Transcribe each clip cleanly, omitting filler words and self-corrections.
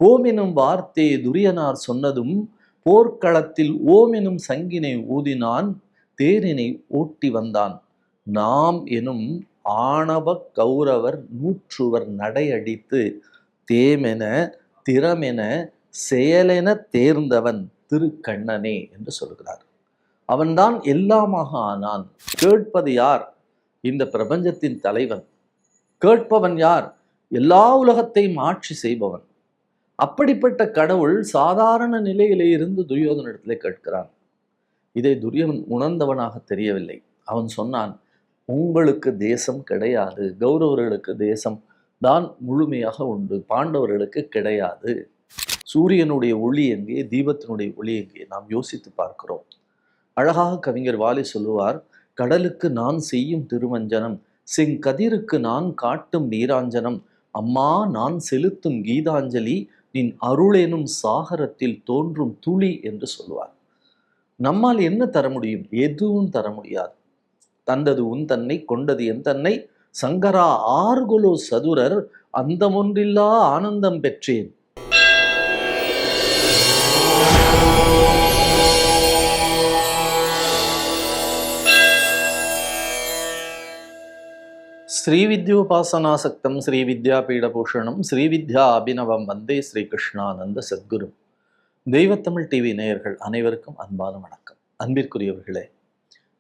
போமெனும் வார்த்தையை துரியனார் சொன்னதும் போர்க்களத்தில் ஓமெனும் சங்கினை ஊதினான் தேரினை ஓட்டி வந்தான். நாம் எனும் ஆணவ கௌரவர் நூற்றுவர் நடையடித்து தேமென திறமென செயலென தேர்ந்தவன் திருக்கண்ணனே என்று சொல்கிறார். அவன்தான் எல்லாமாக ஆனான். கேட்பது யார்? இந்த பிரபஞ்சத்தின் தலைவன். கேட்பவன் யார்? எல்லா உலகத்தையும் ஆட்சி செய்பவன். அப்படிப்பட்ட கடவுள் சாதாரண நிலையிலே இருந்து துரியோதனிடத்திலே கேட்கிறான். இதை துரியோதனன் உணர்ந்தவனாக தெரியவில்லை. அவன் சொன்னான், உங்களுக்கு தேசம் கிடையாது, கௌரவர்களுக்கு தேசம் தான் முழுமையாக உண்டு, பாண்டவர்களுக்கு கிடையாது. சூரியனுடைய ஒளி எங்கே, தீபத்தினுடைய ஒளி எங்கே? நாம் யோசித்து பார்க்கிறோம். அழகாக கவிஞர் வாலி சொல்லுவார், கடலுக்கு நான் செய்யும் திருமஞ்சனம், செங்கதிருக்கு நான் காட்டும் நீராஞ்சனம், அம்மா நான் செலுத்தும் கீதாஞ்சலி, நின் அருளெனும் சாகரத்தில் தோன்றும் துளி என்று சொல்லுவார். நம்மால் என்ன தர முடியும்? எதுவும் தர முடியாது. தந்தது உன் தன்னை, கொண்டது என் தன்னை, சங்கரா ஆர்குலோ சதுரர், அந்தமொன்றில்லா ஆனந்தம் பெற்றேன். ஸ்ரீவித்யோபாசனாசக்தம் ஸ்ரீவித்யாபீடபூஷணம் ஸ்ரீவித்யா அபிநவம் வந்தே ஸ்ரீ கிருஷ்ணானந்த சத்குரு. தெய்வத்தமிழ் டிவி நேயர்கள் அனைவருக்கும் அன்பான வணக்கம். அன்பிற்குரியவர்களே,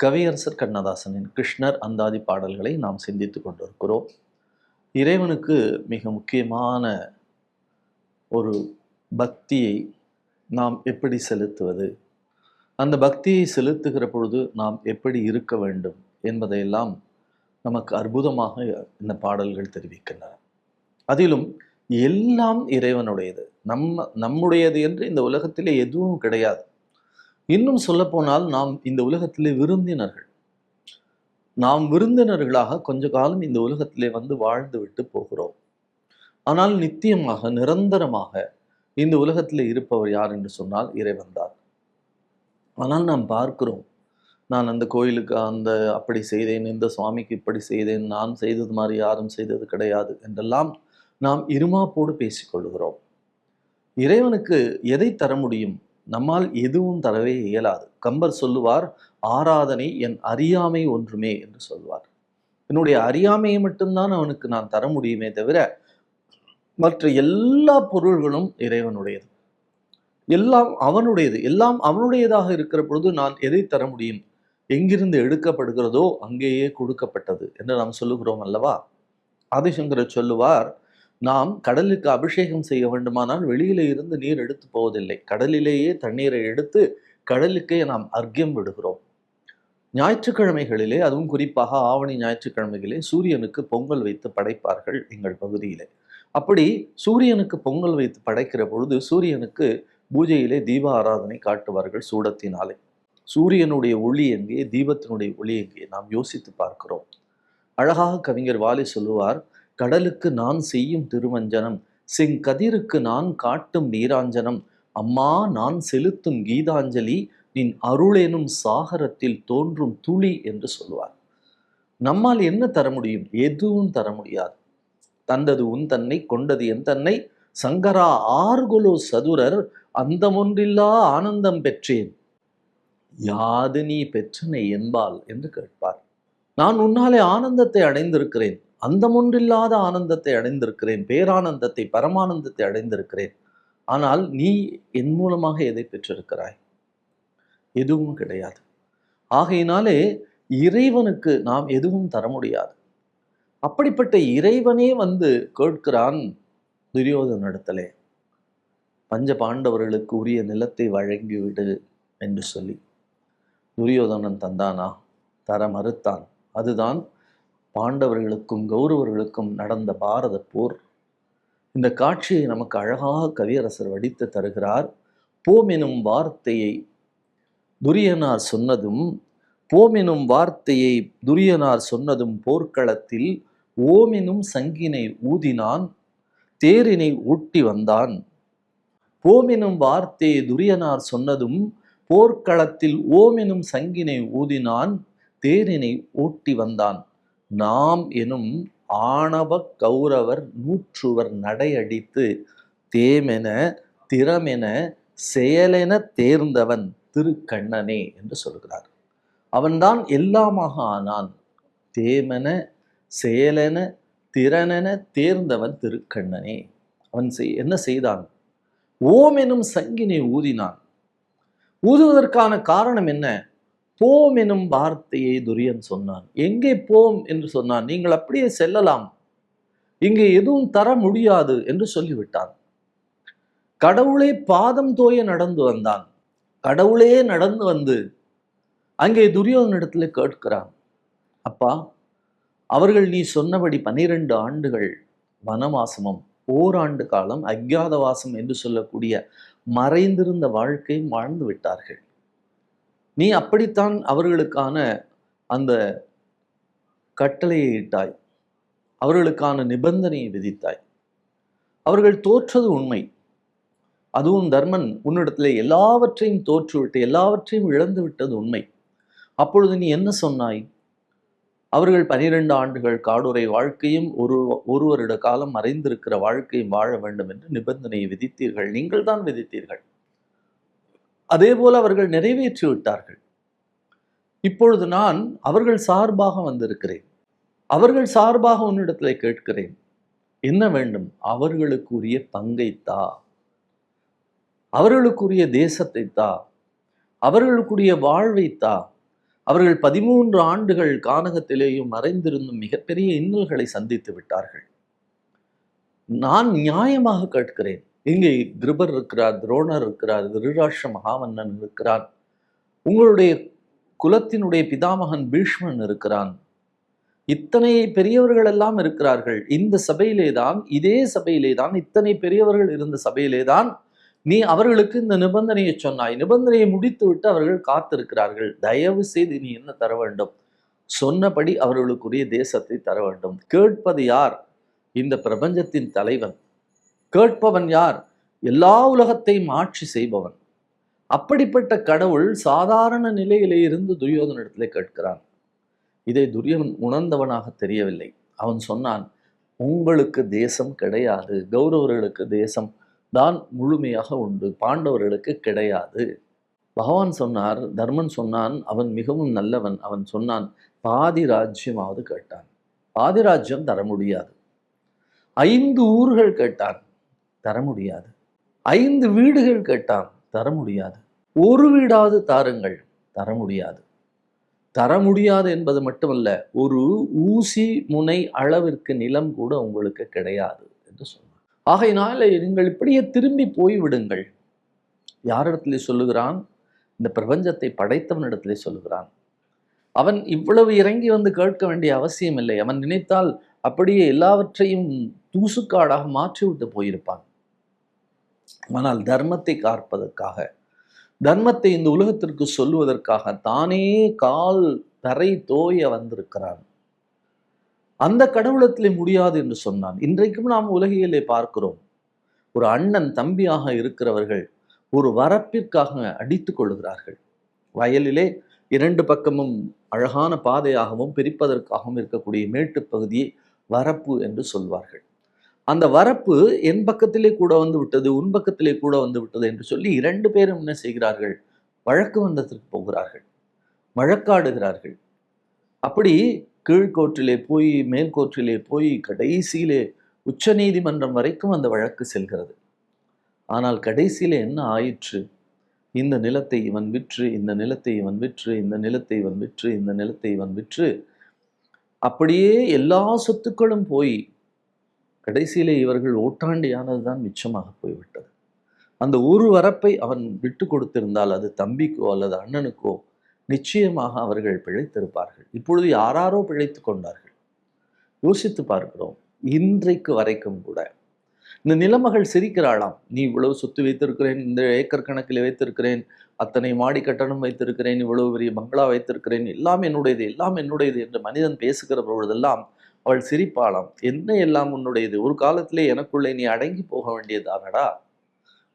கவியரசர் கண்ணதாசனின் கிருஷ்ணர் அந்தாதி பாடல்களை நாம் சிந்தித்துக் கொண்டிருக்கிறோம். இறைவனுக்கு மிக முக்கியமான ஒரு பக்தியை நாம் எப்படி செலுத்துவது, அந்த பக்தியை செலுத்துகிற பொழுது நாம் எப்படி இருக்க வேண்டும் என்பதையெல்லாம் நமக்கு அற்புதமாக இந்த பாடல்கள் தெரிவிக்கின்றன. அதிலும் எல்லாம் இறைவனுடையது, நம்முடையது என்று இந்த உலகத்திலே எதுவும் கிடையாது. இன்னும் சொல்லப்போனால் நாம் இந்த உலகத்திலே விருந்தினர்கள். நாம் விருந்தினர்களாக கொஞ்ச காலம் இந்த உலகத்திலே வந்து வாழ்ந்து விட்டு போகிறோம். ஆனால் நித்தியமாக நிரந்தரமாக இந்த உலகத்திலே இருப்பவர் யார் என்று சொன்னால் இறைவன் தான். ஆனால் நாம் பார்க்கிறோம், நான் அந்த கோயிலுக்கு அப்படி செய்தேன், இந்த சுவாமிக்கு இப்படி செய்தேன், நான் செய்தது மாதிரி யாரும் செய்தது கிடையாது என்றெல்லாம் நாம் இருமாப்போடு பேசிக்கொள்கிறோம். இறைவனுக்கு எதை தர முடியும்? நம்மால் எதுவும் தரவே இயலாது. கம்பர் சொல்லுவார், ஆராதனை என் அறியாமை ஒன்றுமே என்று சொல்வார். என்னுடைய அறியாமையை மட்டும்தான் அவனுக்கு நான் தர முடியுமே தவிர மற்ற எல்லா பொருள்களும் இறைவனுடையது, எல்லாம் அவனுடையது. எல்லாம் அவனுடையதாக இருக்கிற பொழுது நான் எதை தர முடியும்? எங்கிருந்து எடுக்கப்படுகிறதோ அங்கேயே கொடுக்கப்பட்டது என்று நாம் சொல்லுகிறோம் அல்லவா? ஆதிசங்கரர் சொல்லுவார், நாம் கடலுக்கு அபிஷேகம் செய்ய வேண்டுமானால் வெளியிலே இருந்து நீர் எடுத்து போவதில்லை, கடலிலேயே தண்ணீரை எடுத்து கடலுக்கே நாம் அர்க்கியம் விடுகிறோம். ஞாயிற்றுக்கிழமைகளிலே, அதுவும் குறிப்பாக ஆவணி ஞாயிற்றுக்கிழமைகளிலே சூரியனுக்கு பொங்கல் வைத்து படைப்பார்கள் எங்கள் பகுதியிலே. அப்படி சூரியனுக்கு பொங்கல் வைத்து படைக்கிற பொழுது சூரியனுக்கு பூஜையிலே தீப ஆராதனை காட்டுவார்கள் சூடத்தினாலே. சூரியனுடைய ஒளி எங்கே, தீபத்தினுடைய ஒளி எங்கே? நாம் யோசித்து பார்க்கிறோம். அழகாக கவிஞர் வாலி சொல்லுவார், கடலுக்கு நான் செய்யும் திருமஞ்சனம், செங்கதிருக்கு நான் காட்டும் நீராஞ்சனம், அம்மா நான் செலுத்தும் கீதாஞ்சலி, நின் அருளெனும் சாகரத்தில் தோன்றும் துளி என்று சொல்லுவார். நம்மால் என்ன தர முடியும்? எதுவும் தர முடியாது. தந்தது உன் தன்னை, கொண்டது என் தன்னை, சங்கரா ஆர்குலோ சதுரர், அந்தமொன்றில்லா ஆனந்தம் பெற்றேன். யாது நீ பெற்றனை என்பால் என்று கேட்பார். நான் உன்னாலே ஆனந்தத்தை அடைந்திருக்கிறேன், அந்தமொன்றில்லாத ஆனந்தத்தை அடைந்திருக்கிறேன், பேரானந்தத்தை, பரமானந்தத்தை அடைந்திருக்கிறேன். ஆனால் நீ என் மூலமாக எதை பெற்றிருக்கிறாய்? எதுவும் கிடையாது. ஆகையினாலே இறைவனுக்கு நாம் எதுவும் தர முடியாது. அப்படிப்பட்ட இறைவனே வந்து கேட்கிறான் துரியோதனிடத்திலே, பஞ்ச பாண்டவர்களுக்கு உரிய நிலத்தை வழங்கிவிடு என்று சொல்லி. துரியோதனன் தந்தானா? தர மறுத்தான். அதுதான் பாண்டவர்களுக்கும் கௌரவர்களுக்கும் நடந்த பாரத போர். இந்த காட்சியை நமக்கு அழகாக கவியரசர் வடித்து தருகிறார். போமெனும் வார்த்தையை துரியனார் சொன்னதும், போமெனும் வார்த்தையை துரியனார் சொன்னதும் போர்க்களத்தில் ஓமெனும் சங்கினை ஊதினான் தேரினை ஊட்டி வந்தான். போமெனும் வார்த்தையை துரியனார் சொன்னதும் போர்க்களத்தில் ஓமெனும் சங்கினை ஊதினான் தேரினை ஊட்டி வந்தான். நாம் எனும் ஆணவ கௌரவர் நூற்றுவர் நடையடித்து தேமென திறமென செயலென தேர்ந்தவன் திருக்கண்ணனே என்று சொல்கிறார். அவன்தான் எல்லாமாக ஆனான். தேமென செயலென திறனென தேர்ந்தவன் திருக்கண்ணனே. அவன் என்ன செய்தான்? ஓம் எனும் சங்கினை ஊதினான். ஊதுவதற்கான காரணம் என்ன? போம் எனும் வார்த்தையை துரியன் சொன்னான். எங்கே போம் என்று சொன்னான்? நீங்கள் அப்படியே செல்லலாம், இங்கே எதுவும் தர முடியாது என்று சொல்லிவிட்டான். கடவுளே பாதம் தோய நடந்து வந்தான். கடவுளே நடந்து வந்து அங்கே துரியோதனிடத்துல கேட்கிறான், அப்பா, அவர்கள் நீ சொன்னபடி 12 ஆண்டுகள் வனவாசமும் ஓராண்டு காலம் அஜ்ஞாதவாசம் என்று சொல்லக்கூடிய மறைந்திருந்த வாழ்க்கையும் வாழ்ந்து விட்டார்கள். நீ அப்படித்தான் அவர்களுக்கான அந்த கட்டளையை இட்டாய், அவர்களுக்கான நிபந்தனையை விதித்தாய். அவர்கள் தோற்றது உண்மை. அதுவும் தர்மன் உன்னிடத்திலே எல்லாவற்றையும் தோற்றுவிட்டு எல்லாவற்றையும் இழந்து விட்டது உண்மை. அப்பொழுது நீ என்ன சொன்னாய்? அவர்கள் 12 ஆண்டுகள் காடுறை வாழ்க்கையும் ஒரு வருட காலம் மறைந்திருக்கிற வாழ்க்கையும் வாழ வேண்டும் என்று நிபந்தனையை விதித்தீர்கள். நீங்கள் தான் விதித்தீர்கள். அதே போல அவர்கள் நிறைவேற்றி விட்டார்கள். இப்பொழுது நான் அவர்கள் சார்பாக வந்திருக்கிறேன். அவர்கள் சார்பாக உன்னிடத்தில் கேட்கிறேன், என்ன வேண்டும்? அவர்களுக்குரிய பங்கை தா, அவர்களுக்குரிய தேசத்தை தா, அவர்களுக்குரிய வாழ்வை தா. அவர்கள் 13 ஆண்டுகள் கானகத்திலேயும் மறைந்திருந்தும் மிகப்பெரிய இன்னல்களை சந்தித்து விட்டார்கள். நான் நியாயமாக கேட்கிறேன். இங்கே கிருபர் இருக்கிறார், துரோணர் இருக்கிறார், திருராஷ்டிர மகாமன்னன் இருக்கிறான், உங்களுடைய குலத்தினுடைய பிதாமகன் பீஷ்மன் இருக்கிறான், இத்தனை பெரியவர்கள் எல்லாம் இருக்கிறார்கள். இந்த சபையிலே தான், இதே சபையிலே தான், இத்தனை பெரியவர்கள் இருந்த சபையிலே தான் நீ அவர்களுக்கு இந்த நிபந்தனையை சொன்னாய். நிபந்தனையை முடித்து விட்டு அவர்கள் காத்திருக்கிறார்கள். தயவு செய்து நீ என்ன தர வேண்டும்? சொன்னபடி அவர்களுக்குரிய தேசத்தை தர வேண்டும். கேட்பது யார்? இந்த பிரபஞ்சத்தின் தலைவன். கேட்பவன் யார்? எல்லா உலகத்தையும் ஆட்சி செய்பவன். அப்படிப்பட்ட கடவுள் சாதாரண நிலையிலே இருந்து துரியோதனிடத்திலே கேட்கிறான். இதை துரியன் உணர்ந்தவனாக தெரியவில்லை. அவன் சொன்னான், உங்களுக்கு தேசம் கிடையாது, கௌரவர்களுக்கு தேசம் தான் முழுமையாக உண்டு, பாண்டவர்களுக்கு கிடையாது. பகவான் சொன்னார், தர்மன் சொன்னான், அவன் மிகவும் நல்லவன். அவன் சொன்னான், பாதி ராஜ்யமாவது கேட்டான். பாதி ராஜ்யம் தர முடியாது. 5 ஊர்கள் கேட்டான், தர முடியாது. 5 வீடுகள் கேட்டான், தர முடியாது. ஒரு வீடாவது தாருங்கள், தர முடியாது. தர முடியாது என்பது மட்டுமல்ல, ஒரு ஊசி முனை அளவிற்கு நிலம் கூட உங்களுக்கு கிடையாது என்று சொன்னார். ஆகையினால நீங்கள் இப்படியே திரும்பி போய்விடுங்கள். யாரிடத்திலே சொல்லுகிறான்? இந்த பிரபஞ்சத்தை படைத்தவனிடத்திலே சொல்லுகிறான். அவன் இவ்வளவு இறங்கி வந்து கேட்க வேண்டிய அவசியம் இல்லை. அவன் நினைத்தால் அப்படியே எல்லாவற்றையும் தூசுக்காடாக மாற்றிவிட்டு போயிருப்பான். ஆனால் தர்மத்தை காப்பதற்காக, தர்மத்தை இந்த உலகத்திற்கு சொல்லுவதற்காக தானே கால் தரை தோய வந்திருக்கிறான். அந்த கடவுளத்திலே முடியாது என்று சொன்னான். இன்றைக்கும் நாம் உலகிலே பார்க்கிறோம், ஒரு அண்ணன் தம்பியாக இருக்கிறவர்கள் ஒரு வரப்பிற்காக அடித்துக் கொள்கிறார்கள். வயலிலே 2 பக்கமும் அழகான பாதையாகவும் பிரிப்பதற்காகவும் இருக்கக்கூடிய மேட்டு பகுதியை வரப்பு என்று சொல்வார்கள். அந்த வரப்பு என் பக்கத்திலே கூட வந்து விட்டது, உன் பக்கத்திலே கூட வந்து விட்டது என்று சொல்லி 2 பேரும் என்ன செய்கிறார்கள்? வழக்கு மன்றத்திற்கு போகிறார்கள், வழக்காடுகிறார்கள். அப்படி கீழ்கோர்ட்டிலே போய் மேல்கோர்ட்டிலே போய் கடைசியிலே உச்ச நீதிமன்றம் வரைக்கும் அந்த வழக்கு செல்கிறது. ஆனால் கடைசியிலே என்ன ஆயிற்று? இந்த நிலத்தை இவன் விற்று, இந்த நிலத்தை இவன் விற்று, இந்த நிலத்தை இவன் விற்று, இந்த நிலத்தை இவன் விற்று, அப்படியே எல்லா சொத்துக்களும் போய் கடைசியிலே இவர்கள் ஓட்டாண்டியானதுதான் மிச்சமாக போய்விட்டது. அந்த ஒரு வரப்பை அவன் விட்டு கொடுத்திருந்தால் அது தம்பிக்கோ அல்லது அண்ணனுக்கோ நிச்சயமாக அவர்கள் பிழைத்திருப்பார்கள். இப்பொழுது யாராரோ பிழைத்து கொண்டார்கள். யோசித்து பார்க்கிறோம். இன்றைக்கு வரைக்கும் கூட இந்த நிலமகள் சிரிக்கிறாளாம், நீ இவ்வளவு சொத்து வைத்திருக்கிறேன், இந்த ஏக்கர் கணக்கில் வைத்திருக்கிறேன், அத்தனை மாடி கட்டணம் வைத்திருக்கிறேன், இவ்வளவு பெரிய பங்களா வைத்திருக்கிறேன், எல்லாம் என்னுடையது, எல்லாம் என்னுடையது என்று மனிதன் பேசுகிற பொழுதெல்லாம் அவள் சிரிப்பாளாம், என்ன எல்லாம் உன்னுடையது? ஒரு காலத்திலே எனக்குள்ளே நீ அடங்கி போக வேண்டியதானடா,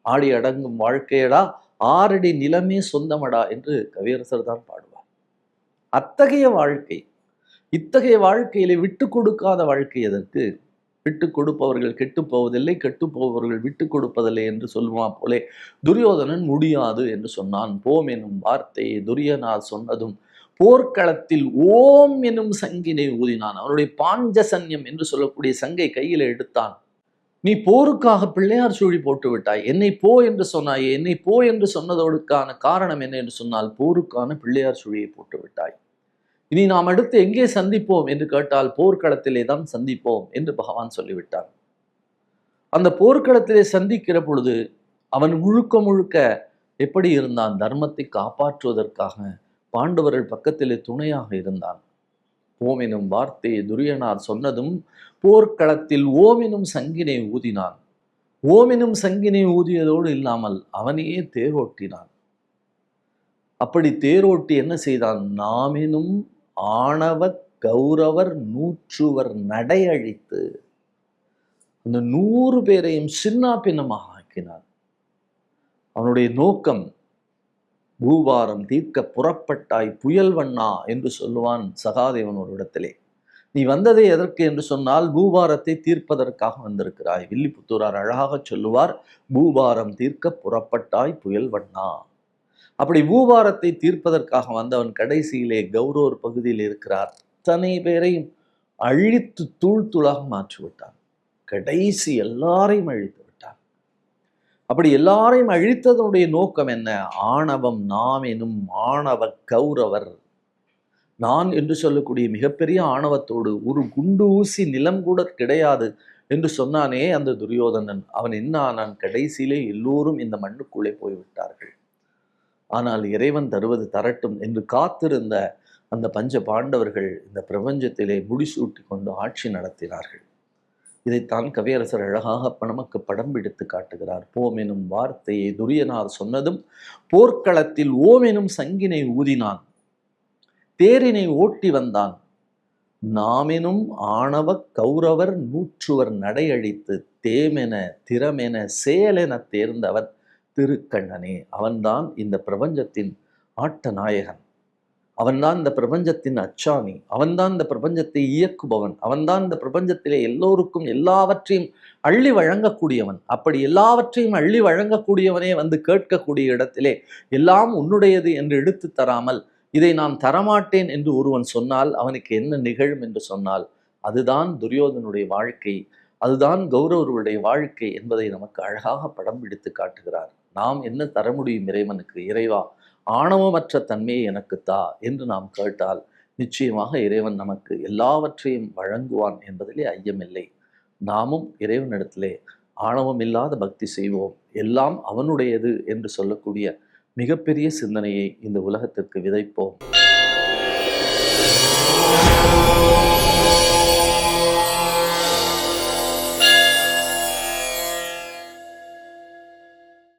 ஆடி அடங்கும் வாழ்க்கையடா, 6 அடி நிலமே சொந்தமடா என்று கவியரசர் தான் பாடுவார். அத்தகைய வாழ்க்கை, இத்தகைய வாழ்க்கையிலே விட்டு கொடுக்காத வாழ்க்கை எதற்கு? விட்டு கொடுப்பவர்கள் கெட்டு போவதில்லை, கெட்டு போபவர்கள் விட்டு கொடுப்பதில்லை என்று சொல்லுவான் போலே துரியோதனன் முடியாது என்று சொன்னான். போம் எனும் வார்த்தையை துரியனார் சொன்னதும் போர்க்களத்தில் ஓம் எனும் சங்கினை ஊதினான். அவனுடைய பாஞ்சசன்யம் என்று சொல்லக்கூடிய சங்கை கையில் எடுத்தான். நீ போருக்காக பிள்ளையார் சூழி போட்டு விட்டாய், என்னை போ என்று சொன்னாய், என்னை போ என்று சொன்னதோடுக்கான காரணம் என்ன என்று சொன்னால் போருக்கான பிள்ளையார் சூழியை போட்டு விட்டாய். இனி நாம் அடுத்து எங்கே சந்திப்போம் என்று கேட்டால் போர்க்களத்திலே தான் சந்திப்போம் என்று பகவான் சொல்லிவிட்டான். அந்த போர்க்களத்திலே சந்திக்கிற பொழுது அவன் முழுக்க முழுக்க எப்படி இருந்தான்? தர்மத்தை காப்பாற்றுவதற்காக பாண்டவர்கள் பக்கத்திலே துணையாக இருந்தான். ஓம் எனும் வார்த்தையை துரியனார் சொன்னதும் போர்க்களத்தில் ஓம் எனும் சங்கினை ஊதினான். ஓம் எனும் சங்கினை ஊதியதோடு இல்லாமல் அவனையே தேரோட்டினான். அப்படி தேரோட்டி என்ன செய்தான்? நாமெனும் ஆணவ கௌரவர் நூற்றுவர் நடையழித்து அந்த 100 பேரையும் சின்னா பின்னமாக ஆக்கினான். அவனுடைய நோக்கம் பூபாரம் தீர்க்க புறப்பட்டாய் புயல் வண்ணா என்று சொல்லுவான் சகாதேவன் ஒரு இடத்திலே. நீ வந்ததே எதற்கு என்று சொன்னால் பூபாரத்தை தீர்ப்பதற்காக வந்திருக்கிறாய். வில்லிபுத்தூரார் அழகாக சொல்லுவார், பூபாரம் தீர்க்க புறப்பட்டாய் புயல் வண்ணா. அப்படி பூபாரத்தை தீர்ப்பதற்காக வந்தவன் கடைசியிலே கௌரவர் பகுதியில் இருக்கிறார் அத்தனை பேரையும் அழித்து தூள் தூளாக மாற்றிவிட்டான். கடைசி எல்லாரையும் அழித்து விட்டான். அப்படி எல்லாரையும் அழித்ததனுடைய நோக்கம் என்ன? ஆணவம் நாம் எனும் ஆணவ கௌரவர். நான் என்று சொல்லக்கூடிய மிகப்பெரிய ஆணவத்தோடு ஒரு குண்டு ஊசி நிலம் கூட கிடையாது என்று சொன்னானே அந்த துரியோதனன். அவன் என்ன ஆனான்? கடைசியிலே எல்லோரும் இந்த மண்ணுக்குள்ளே போய்விட்டார்கள். ஆனால் இறைவன் தருவது தரட்டும் என்று காத்திருந்த அந்த பஞ்ச பாண்டவர்கள் இந்த பிரபஞ்சத்திலே முடிசூட்டி கொண்டு ஆட்சி நடத்தினார்கள். இதைத்தான் கவியரசர் அழகாக நமக்கு படம் பிடித்து காட்டுகிறார். போம் எனும் வார்த்தையை துரியனார் சொன்னதும் போர்க்களத்தில் ஓம் எனும் சங்கினை ஊதினான், தேரினை ஓட்டி வந்தான். நாமெனும் ஆணவ கௌரவர் நூற்றுவர் நடையழித்து தேமென திறமென செயலென தேர்ந்தவன் திருக்கண்ணனே. அவன்தான் இந்த பிரபஞ்சத்தின் ஆட்ட நாயகன், அவன்தான் இந்த பிரபஞ்சத்தின் அச்சாணி, அவன்தான் இந்த பிரபஞ்சத்தை இயக்குபவன், அவன்தான் இந்த பிரபஞ்சத்திலே எல்லோருக்கும் எல்லாவற்றையும் அள்ளி வழங்கக்கூடியவன். அப்படி எல்லாவற்றையும் அள்ளி வழங்கக்கூடியவனே வந்து கேட்கக்கூடிய இடத்திலே எல்லாம் உன்னுடையது என்று எடுத்து தராமல் இதை நான் தரமாட்டேன் என்று ஒருவன் சொன்னால் அவனுக்கு என்ன நிகழும் என்று சொன்னால் அதுதான் துரியோதனுடைய வாழ்க்கை, அதுதான் கௌரவருடைய வாழ்க்கை என்பதை நமக்கு அழகாக படம் பிடித்து காட்டுகிறார். நாம் என்ன தர முடியும் இறைவனுக்கு? இறைவா, ஆணவமற்ற தன்மையை எனக்கு தா என்று நாம் கேட்டால் நிச்சயமாக இறைவன் நமக்கு எல்லாவற்றையும் வழங்குவான் என்பதிலே ஐயமில்லை. நாமும் இறைவனிடத்திலே ஆணவம் இல்லாத பக்தி செய்வோம், எல்லாம் அவனுடையது என்று சொல்லக்கூடிய மிகப்பெரிய சிந்தனையை இந்த உலகத்திற்கு விதைப்போம்.